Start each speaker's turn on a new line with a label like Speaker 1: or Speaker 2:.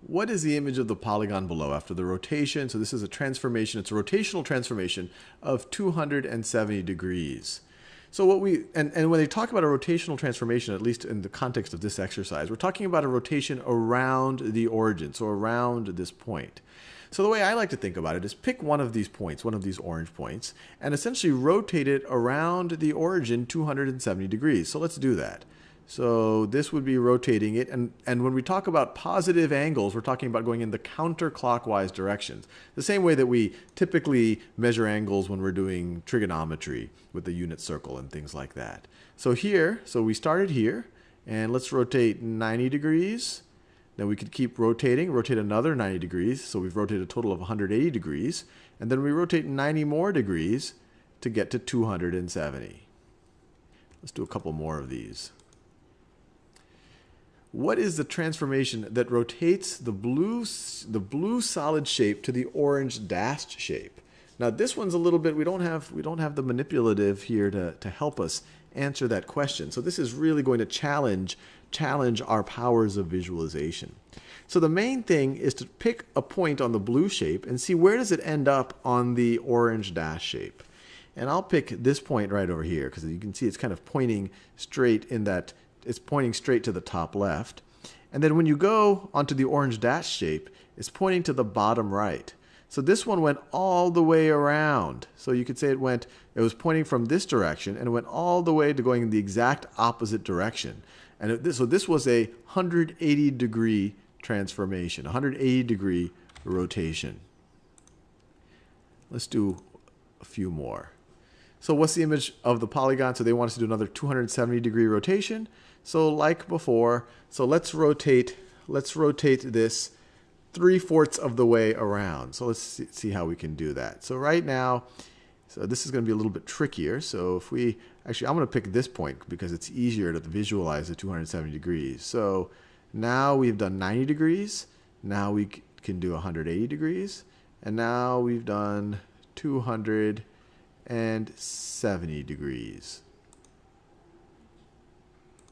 Speaker 1: What is the image of the polygon below after the rotation? So this is a transformation. It's a rotational transformation of 270 degrees. So what and when they talk about a rotational transformation, at least in the context of this exercise, we're talking about a rotation around the origin, so around this point. So the way I like to think about it is pick one of these points, one of these orange points, and essentially rotate it around the origin 270 degrees. So let's do that. So this would be rotating it, and when we talk about positive angles, we're talking about going in the counterclockwise directions. The same way that we typically measure angles when we're doing trigonometry with the unit circle and things like that. So here, so we started here, and let's rotate 90 degrees. Then we could keep rotating, rotate another 90 degrees, so we've rotated a total of 180 degrees, and then we rotate 90 more degrees to get to 270. Let's do a couple more of these. What is the transformation that rotates the blue solid shape to the orange dashed shape? Now this one's a little bit, we don't have the manipulative here to help us answer that question. So this is really going to challenge our powers of visualization. So the main thing is to pick a point on the blue shape and see where does it end up on the orange dash shape. And I'll pick this point right over here because you can see it's kind of pointing straight in that. It's pointing straight to the top left. And then when you go onto the orange dash shape, it's pointing to the bottom right. So this one went all the way around. So you could say it was pointing from this direction and it went all the way to going in the exact opposite direction. And so this was a 180 degree transformation, 180 degree rotation. Let's do a few more. So what's the image of the polygon? So they want us to do another 270 degree rotation. So like before, so let's rotate this 3/4 of the way around. So let's see how we can do that. So right now, so this is going to be a little bit trickier. So if we, actually I'm going to pick this point because it's easier to visualize the 270 degrees. So now we've done 90 degrees. Now we can do 180 degrees. And now we've done 270 degrees.